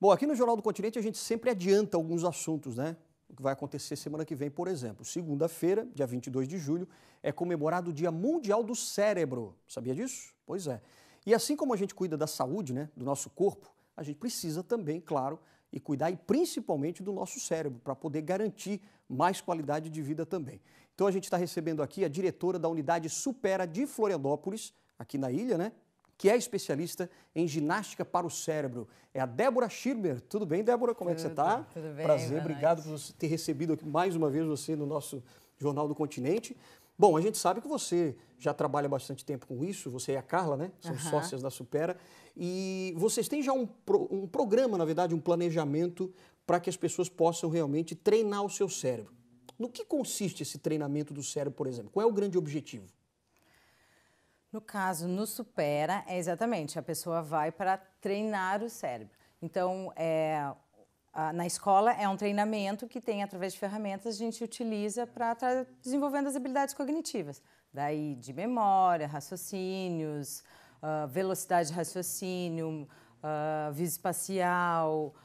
Bom, aqui no Jornal do Continente a gente sempre adianta alguns assuntos, né? O que vai acontecer semana que vem, por exemplo. Segunda-feira, dia 22 de julho, é comemorado o Dia Mundial do Cérebro. Sabia disso? Pois é. E assim como a gente cuida da saúde, né, do nosso corpo, a gente precisa também, claro, e cuidar e principalmente do nosso cérebro, para poder garantir mais qualidade de vida também. Então a gente está recebendo aqui a diretora da unidade Supera de Florianópolis, aqui na ilha, né? Que é especialista em ginástica para o cérebro. É a Débora Schirmer. Tudo bem, Débora? Como é que você está? Tudo bem. Prazer, obrigado por ter recebido aqui mais uma vez você no nosso Jornal do Continente. Bom, a gente sabe que você já trabalha bastante tempo com isso, você e a Carla, né? São sócias da Supera. E vocês têm já um programa, na verdade, um planejamento para que as pessoas possam realmente treinar o seu cérebro. No que consiste esse treinamento do cérebro, por exemplo? Qual é o grande objetivo? No caso, no Supera, é exatamente, a pessoa vai para treinar o cérebro. Então, na escola é um treinamento que tem, através de ferramentas, a gente utiliza para estar desenvolvendo as habilidades cognitivas. Daí de memória, raciocínios, velocidade de raciocínio, visão espacial,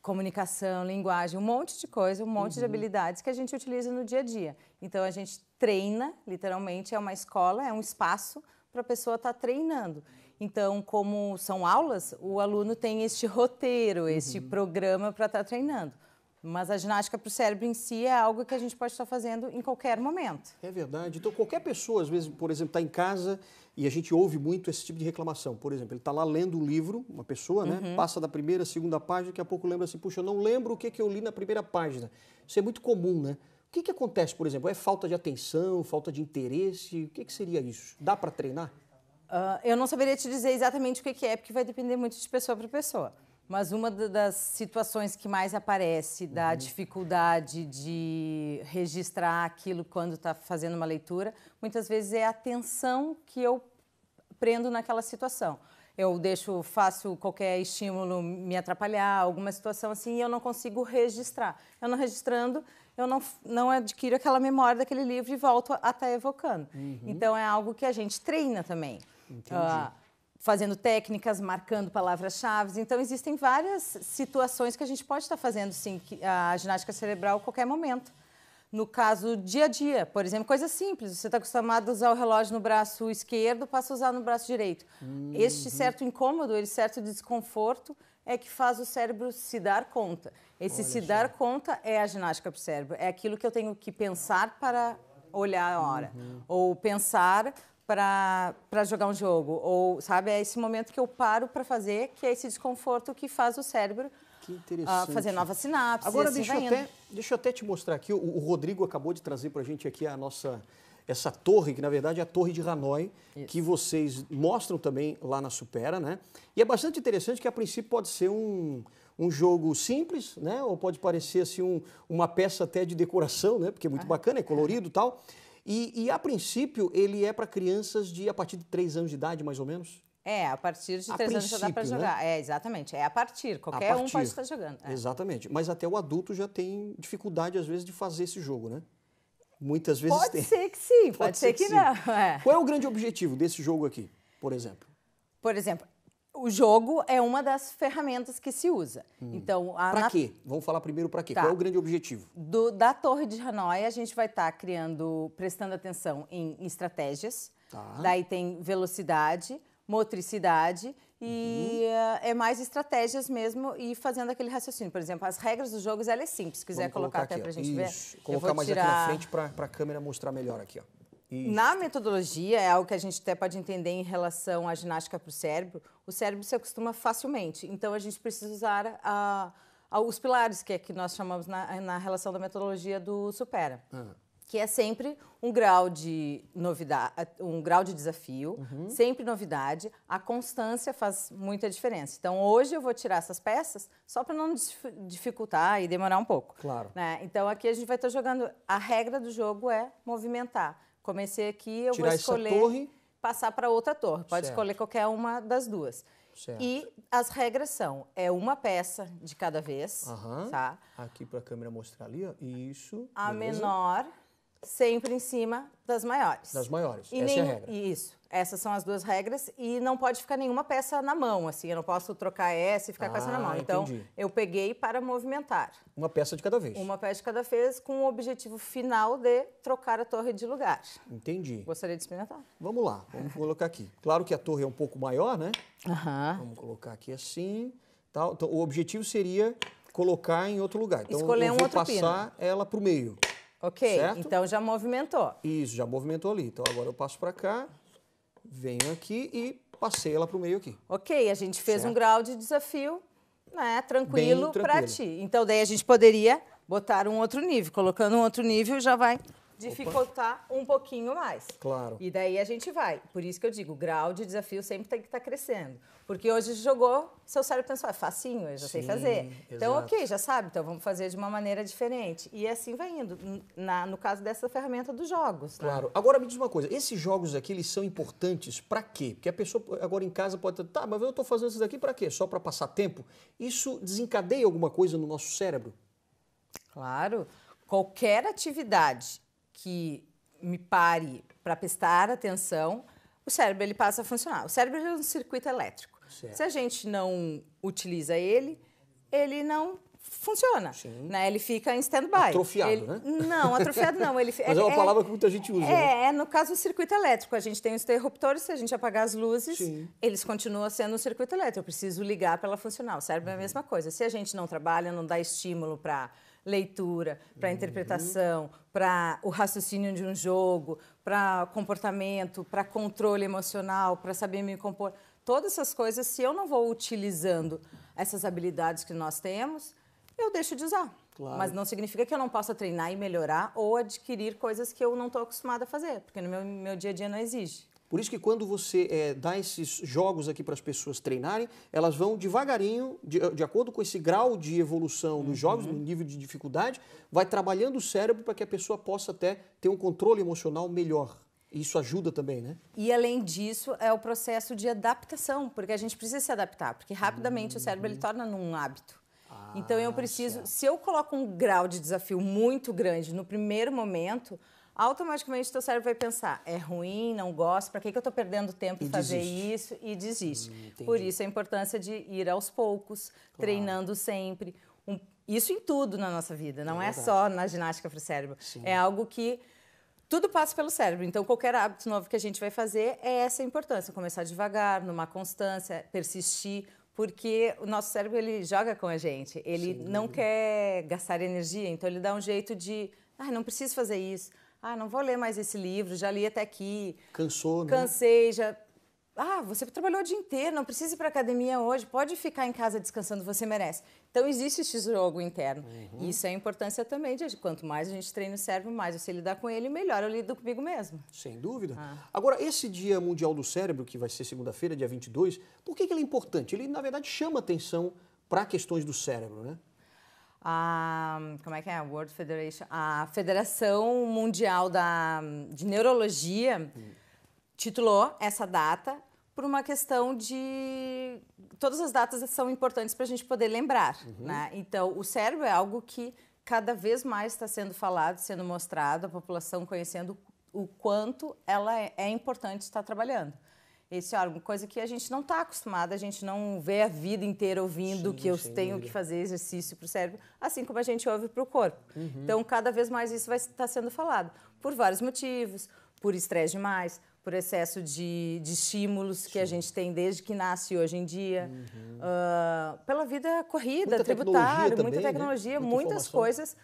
comunicação, linguagem, um monte de coisa, um monte de habilidades que a gente utiliza no dia a dia. Então, a gente treina, literalmente, é uma escola, é um espaço para a pessoa estar treinando. Então, como são aulas, o aluno tem este roteiro, este programa para estar treinando. Mas a ginástica para o cérebro em si é algo que a gente pode estar fazendo em qualquer momento. É verdade. Então, qualquer pessoa, às vezes, por exemplo, está em casa e a gente ouve muito esse tipo de reclamação. Por exemplo, ele está lá lendo um livro, uma pessoa, né? Passa da primeira, segunda página, daqui a pouco lembra assim, puxa, eu não lembro o que eu li na primeira página. Isso é muito comum, né? O que acontece, por exemplo? É falta de atenção, falta de interesse? O que seria isso? Dá para treinar? Eu não saberia te dizer exatamente o que é, porque vai depender muito de pessoa para pessoa. Mas uma das situações que mais aparece da dificuldade de registrar aquilo quando está fazendo uma leitura, muitas vezes é a atenção que eu prendo naquela situação. Eu faço qualquer estímulo me atrapalhar, alguma situação assim, e eu não consigo registrar. Eu não registrando, eu não adquiro aquela memória daquele livro e volto a estar evocando. Então, é algo que a gente treina também. Fazendo técnicas, marcando palavras-chave. Então, existem várias situações que a gente pode estar fazendo, sim, a ginástica cerebral a qualquer momento. No caso, dia a dia, por exemplo, coisa simples. Você está acostumado a usar o relógio no braço esquerdo, passa a usar no braço direito. Este certo incômodo, esse certo desconforto é que faz o cérebro se dar conta. Esse se dar conta é a ginástica para o cérebro. É aquilo que eu tenho que pensar para olhar a hora. Ou pensar para jogar um jogo. Ou, sabe, é esse momento que eu paro para fazer, que é esse desconforto que faz o cérebro fazer novas sinapses. Agora, assim deixa eu até te mostrar aqui. O Rodrigo acabou de trazer para a gente aqui essa torre, que na verdade é a Torre de Hanoi, que vocês mostram também lá na Supera, né? E é bastante interessante que a princípio pode ser um jogo simples, né? Ou pode parecer assim uma peça até de decoração, né? Porque é muito bacana, é colorido e tal. E a princípio ele é para crianças a partir de 3 anos de idade, mais ou menos? A partir de 3 anos já dá para jogar. Né? Exatamente. É a partir. Qualquer um pode estar jogando. Exatamente. Mas até o adulto já tem dificuldade, às vezes, de fazer esse jogo, né? Muitas vezes pode tem. Ser que sim, pode ser que não. Qual é o grande objetivo desse jogo aqui, por exemplo? Por exemplo, o jogo é uma das ferramentas que se usa. Então, para quê? Vamos falar primeiro para quê? Tá. Qual é o grande objetivo? Da Torre de Hanoi, a gente vai estar prestando atenção em estratégias. Daí tem velocidade, motricidade e é mais estratégias mesmo e fazendo aquele raciocínio. Por exemplo, as regras dos jogos, ela é simples. Se quiser colocar até para a gente ver. Colocar mais aqui na frente para a câmera mostrar melhor aqui, ó. Isso. Na metodologia, é algo que a gente até pode entender em relação à ginástica para o cérebro se acostuma facilmente. Então, a gente precisa usar os pilares, que é que nós chamamos na relação da metodologia do Supera. Que é sempre um grau de novidade, um grau de desafio, sempre novidade. A constância faz muita diferença. Então, hoje eu vou tirar essas peças só para não dificultar e demorar um pouco. Claro. Né? Então, aqui a gente vai estar jogando... A regra do jogo é movimentar. Comecei aqui, eu vou escolher passar para outra torre. Pode escolher qualquer uma das duas. Certo. E as regras são, uma peça de cada vez, tá? Aqui para a câmera mostrar ali, ó. Isso. A menor sempre em cima das maiores. Das maiores, E essa é a regra. Isso. Essas são as duas regras e não pode ficar nenhuma peça na mão, assim. Eu não posso trocar essa e ficar com essa na mão. Então, entendi. eu peguei para movimentar. Uma peça de cada vez. Uma peça de cada vez com o objetivo final de trocar a torre de lugar. Entendi. Gostaria de experimentar? Vamos lá, vamos colocar aqui. Claro que a torre é um pouco maior, né? Vamos colocar aqui assim. Tal. Então, o objetivo seria colocar em outro lugar. Então, Escolher eu um vou outro passar ela para o meio. Ok, certo? então já movimentou. Isso, já movimentou ali. Então, agora eu passo para cá, venho aqui e passei ela para o meio aqui. Ok, a gente fez Certo. um grau de desafio, né, tranquilo Bem para tranquilo. ti. Então, daí a gente poderia botar um outro nível. Colocando um outro nível já vai dificultar um pouquinho mais. Claro. E daí a gente vai. Por isso que eu digo, o grau de desafio sempre tem que estar crescendo. Porque hoje jogou, seu cérebro pensou, é facinho, eu já sei Sim, fazer. Então, exato. ok, já sabe, então vamos fazer de uma maneira diferente. E assim vai indo, no caso dessa ferramenta dos jogos. Né? Claro. Agora me diz uma coisa, esses jogos aqui, eles são importantes para quê? Porque a pessoa agora em casa pode estar, tá, mas eu estou fazendo isso daqui para quê? Só para passar tempo? Isso desencadeia alguma coisa no nosso cérebro? Claro, qualquer atividade que me pare para prestar atenção, o cérebro ele passa a funcionar. O cérebro é um circuito elétrico. Certo. Se a gente não utiliza ele, ele não funciona. Né? Ele fica em stand-by. Atrofiado, né? Não, atrofiado não. Ele, Mas é uma palavra que muita gente usa, né? É, no caso do circuito elétrico. A gente tem os interruptores, se a gente apagar as luzes, Sim. eles continuam sendo um circuito elétrico. Eu preciso ligar para ela funcionar. O cérebro é a mesma coisa. Se a gente não trabalha, não dá estímulo para leitura, para interpretação, para o raciocínio de um jogo, para comportamento, para controle emocional, para saber me compor. Todas essas coisas, se eu não vou utilizando essas habilidades que nós temos, eu deixo de usar. Claro. Mas não significa que eu não possa treinar e melhorar ou adquirir coisas que eu não estou acostumada a fazer, porque no meu dia a dia não exige. Por isso que quando você dá esses jogos aqui para as pessoas treinarem, elas vão devagarinho, de acordo com esse grau de evolução dos jogos, no nível de dificuldade, vai trabalhando o cérebro para que a pessoa possa até ter um controle emocional melhor. Isso ajuda também, né? E, além disso, é o processo de adaptação, porque a gente precisa se adaptar, porque rapidamente o cérebro ele torna num hábito. Então, eu preciso... certo. Se eu coloco um grau de desafio muito grande no primeiro momento, automaticamente o teu cérebro vai pensar, é ruim, não gosto, para que eu estou perdendo tempo em fazer isso? E desiste. Por isso a importância de ir aos poucos, treinando sempre. Isso em tudo na nossa vida, não é só na ginástica para o cérebro. Sim. É algo que tudo passa pelo cérebro. Então, qualquer hábito novo que a gente vai fazer é essa a importância. Começar devagar, numa constância, persistir, porque o nosso cérebro ele joga com a gente. Ele não quer gastar energia, então ele dá um jeito de... não preciso fazer isso. Não vou ler mais esse livro, já li até aqui. Cansou, né? Cansei, já... você trabalhou o dia inteiro, não precisa ir para a academia hoje, pode ficar em casa descansando, você merece. Então, existe esse jogo interno. Isso é a importância também de quanto mais a gente treina o cérebro, mais eu sei lidar com ele, melhor eu lido comigo mesmo. Sem dúvida. Agora, esse Dia Mundial do Cérebro, que vai ser segunda-feira, dia 22, por que ele é importante? Ele, na verdade, chama atenção para questões do cérebro, né? Como é que é? A World Federation, a Federação Mundial de Neurologia titulou essa data por uma questão de... Todas as datas são importantes para a gente poder lembrar. Né? Então, o cérebro é algo que cada vez mais está sendo falado, sendo mostrado, a população conhecendo o quanto ela é importante estar trabalhando. Esse é uma coisa que a gente não está acostumada, a gente não vê a vida inteira ouvindo que eu tenho que fazer exercício para o cérebro, assim como a gente ouve para o corpo. Então, cada vez mais isso vai estar sendo falado, por vários motivos, por estresse demais, por excesso de estímulos que a gente tem desde que nasce hoje em dia, pela vida corrida, Muita tributária, tecnologia muita também, tecnologia, né? Muita muitas informação. coisas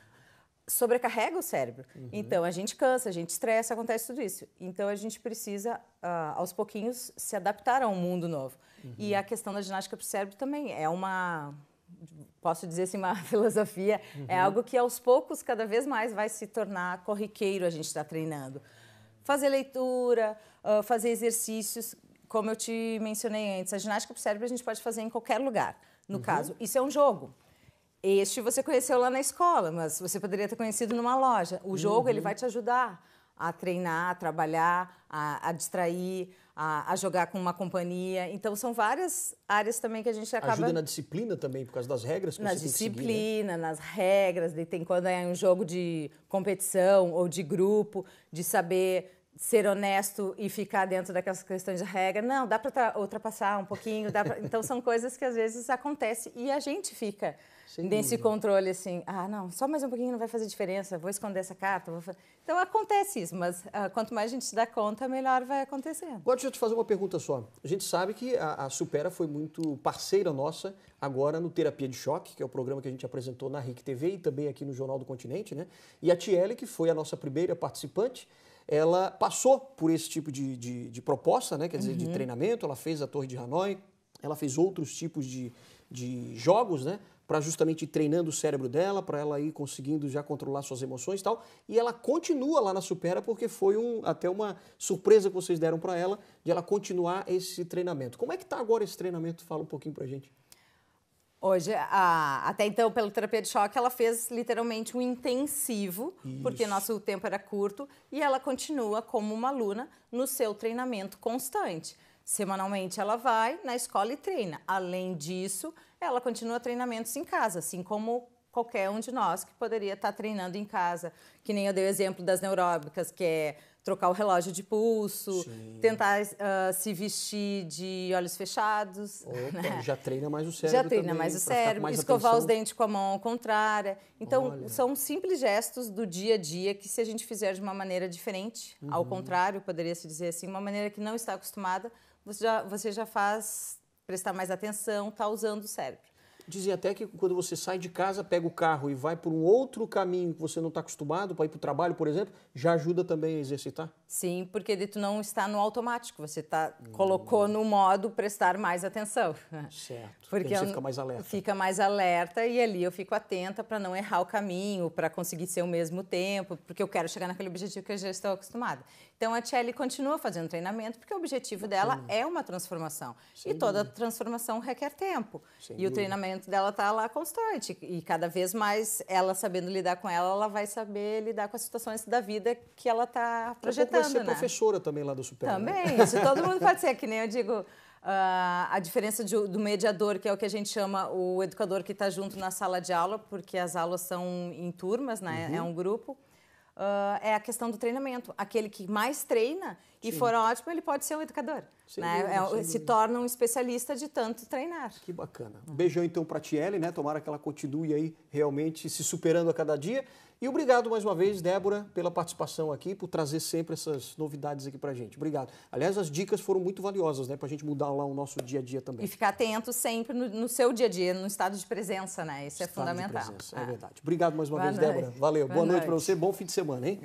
sobrecarrega o cérebro. Então, a gente cansa, a gente estressa, acontece tudo isso. Então, a gente precisa, aos pouquinhos, se adaptar a um mundo novo. E a questão da ginástica para o cérebro também é posso dizer assim, uma filosofia, é algo que aos poucos, cada vez mais vai se tornar corriqueiro a gente estar treinando. Fazer leitura, fazer exercícios, como eu te mencionei antes, a ginástica para o cérebro a gente pode fazer em qualquer lugar. No caso, isso é um jogo. Este você conheceu lá na escola, mas você poderia ter conhecido numa loja. O jogo ele vai te ajudar a treinar, a trabalhar, a distrair, a jogar com uma companhia. Então, são várias áreas também que a gente acaba... Ajuda na disciplina também, por causa das regras que na você tem que seguir, disciplina, nas regras, tem quando é um jogo de competição ou de grupo, de saber ser honesto e ficar dentro daquelas questões de regra. Não, dá para ultrapassar um pouquinho. Então, são coisas que às vezes acontecem e a gente fica nesse controle assim, não, só mais um pouquinho não vai fazer diferença, vou esconder essa carta. Então, acontece isso, mas quanto mais a gente se dá conta, melhor vai acontecendo. Agora, deixa eu te fazer uma pergunta só. A gente sabe que a Supera foi muito parceira nossa agora no Terapia de Choque, que é o programa que a gente apresentou na RIC TV e também aqui no Jornal do Continente, né? E a Tiele, que foi a nossa primeira participante, ela passou por esse tipo de proposta, né? Quer dizer, de treinamento, ela fez a Torre de Hanoi, ela fez outros tipos de jogos, né? Para justamente ir treinando o cérebro dela, para ela ir conseguindo já controlar suas emoções e tal. E ela continua lá na Supera porque foi até uma surpresa que vocês deram para ela de ela continuar esse treinamento. Como é que está agora esse treinamento? Fala um pouquinho para a gente. Hoje, até então, pelo Terapia de Choque, ela fez literalmente um intensivo, porque nosso tempo era curto, e ela continua como uma aluna no seu treinamento constante. Semanalmente ela vai na escola e treina. Além disso, ela continua treinamentos em casa, assim como qualquer um de nós que poderia estar treinando em casa. Que nem eu dei o exemplo das neuróbicas, que é trocar o relógio de pulso, tentar se vestir de olhos fechados. Opa, né? Já treina mais o cérebro já treina também, mais o cérebro, escovar os dentes com a mão ao contrário. Então, são simples gestos do dia a dia que, se a gente fizer de uma maneira diferente, ao contrário, poderia-se dizer assim, uma maneira que não está acostumada, você já faz prestar mais atenção, está usando o cérebro. Dizia até que quando você sai de casa, pega o carro e vai por um outro caminho que você não está acostumado, para ir para o trabalho, por exemplo, já ajuda também a exercitar? Sim, porque tu não está no automático, você colocou no modo prestar mais atenção. Certo, porque você fica mais alerta. Fica mais alerta e ali eu fico atenta para não errar o caminho, para conseguir ser o mesmo tempo, porque eu quero chegar naquele objetivo que eu já estou acostumada. Então a Tiele continua fazendo treinamento porque o objetivo dela é uma transformação. E toda transformação requer tempo. E o treinamento dela está lá constante. E cada vez mais ela sabendo lidar com ela vai saber lidar com as situações da vida que ela está projetando. Vai ser professora também lá do Supera. Também, isso todo mundo pode ser, que nem eu digo, a diferença do mediador, que é o que a gente chama o educador que está junto na sala de aula, porque as aulas são em turmas, né? É um grupo. É a questão do treinamento. Aquele que mais treina e for ótimo, ele pode ser um educador. Né? Se torna um especialista de tanto treinar. Que bacana. Um beijão então para a Tiele, né? Tomara que ela continue aí realmente se superando a cada dia. E obrigado mais uma vez, Débora, pela participação aqui, por trazer sempre essas novidades aqui pra gente. Obrigado. Aliás, as dicas foram muito valiosas, né? Pra gente mudar lá o nosso dia a dia também. E ficar atento sempre no seu dia a dia, no estado de presença, né? Isso é fundamental. É verdade. Obrigado mais uma vez, Débora. Valeu. Boa noite para você. Bom fim de semana, hein?